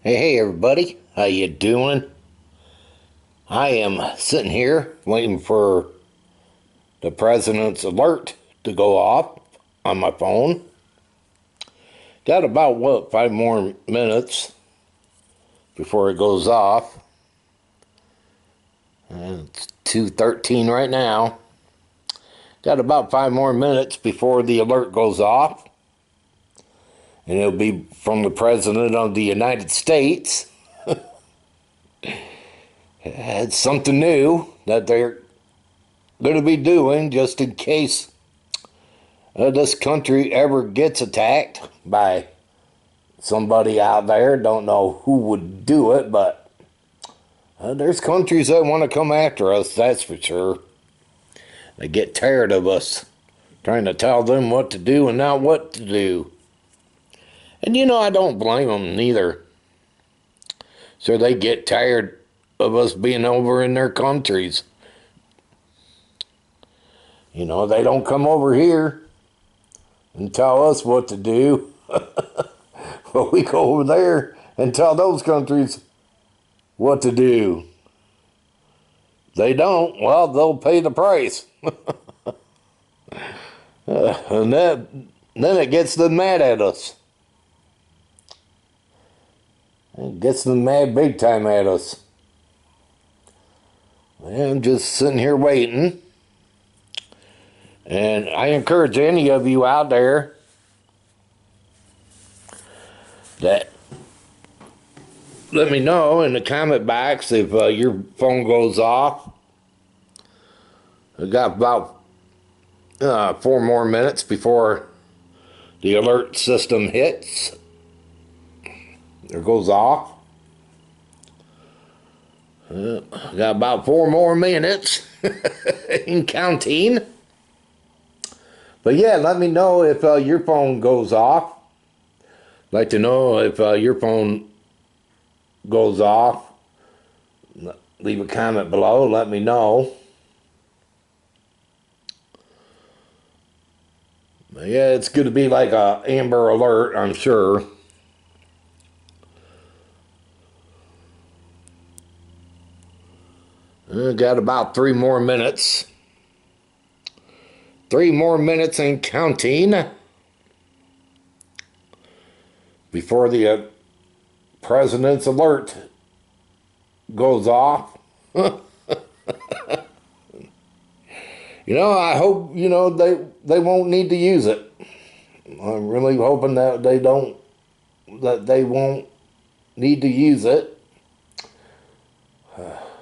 Hey everybody, how you doing? I am sitting here waiting for the president's alert to go off on my phone. Got about 5 more minutes before it goes off. It's 2:13 right now. Got about 5 more minutes before the alert goes off. And it'll be from the President of the United States. It's something new that they're going to be doing just in case this country ever gets attacked by somebody out there. Don't know who would do it, but there's countries that want to come after us, that's for sure. They get tired of us trying to tell them what to do and not what to do. And I don't blame them neither. So they get tired of us being over in their countries. They don't come over here and tell us what to do. But we go over there and tell those countries what to do. They don't, well, they'll pay the price. And then it gets them mad at us. It gets them mad big time at us. And I'm just sitting here waiting. And I encourage any of you out there that let me know in the comment box if your phone goes off. I got about 4 more minutes before the alert system hits or goes off. Got about 4 more minutes in counting. But yeah, let me know if your phone goes off. I'd like to know if your phone goes off. Leave a comment below, let me know. But yeah, it's going to be like a Amber Alert, I'm sure. Got about 3 more minutes. 3 more minutes and counting before the president's alert goes off. I hope, they won't need to use it. I'm really hoping that they won't need to use it.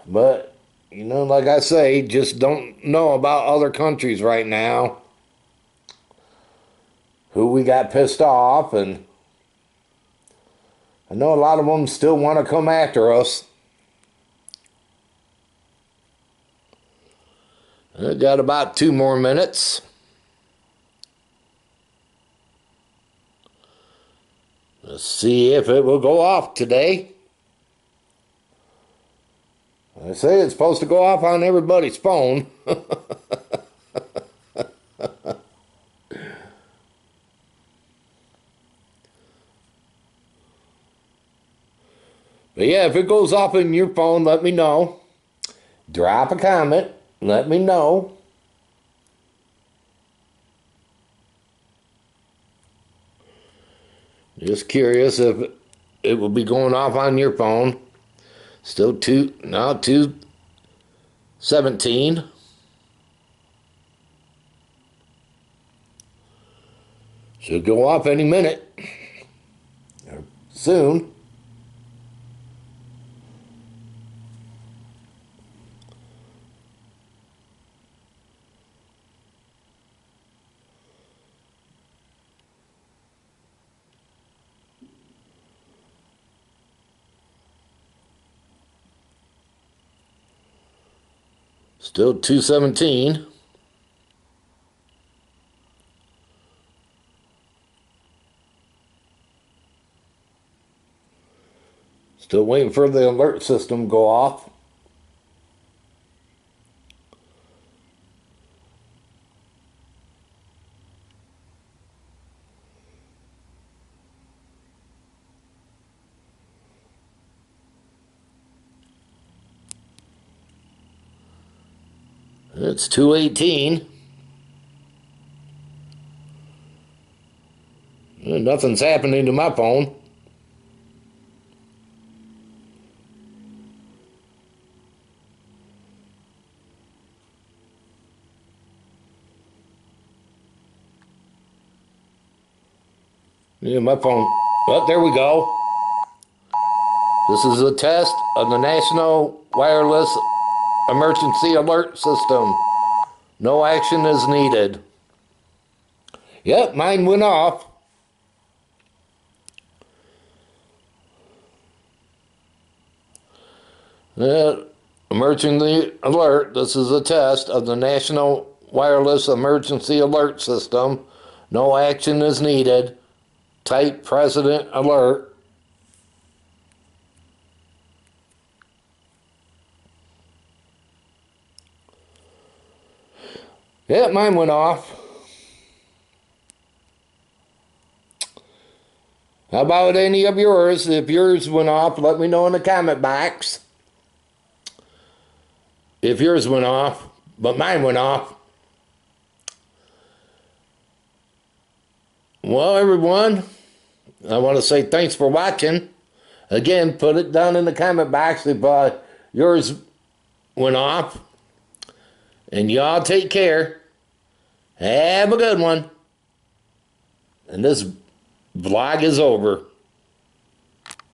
But, like I say, just don't know about other countries right now who we got pissed off, and I know a lot of them still want to come after us. I got about 2 more minutes. Let's see if it will go off today. I say it's supposed to go off on everybody's phone. But yeah, if it goes off in your phone, let me know. Drop a comment. Let me know. Just curious if it will be going off on your phone. Still 2:17. Should go off any minute. Soon. Still 2:17. Still waiting for the alert system to go off. It's 2:18. Nothing's happening to my phone. Yeah, my phone. Oh, there we go. This is a test of the National Wireless Emergency Alert System. No action is needed. Yep, mine went off. Emergency alert. This is a test of the National Wireless Emergency Alert System. No action is needed. Type President Alert. Yeah, mine went off. How about any of yours? If yours went off, let me know in the comment box. If yours went off, but mine went off. Well, everyone, I want to say thanks for watching. Again, put it down in the comment box if yours went off. And y'all take care. Have a good one. And this vlog is over.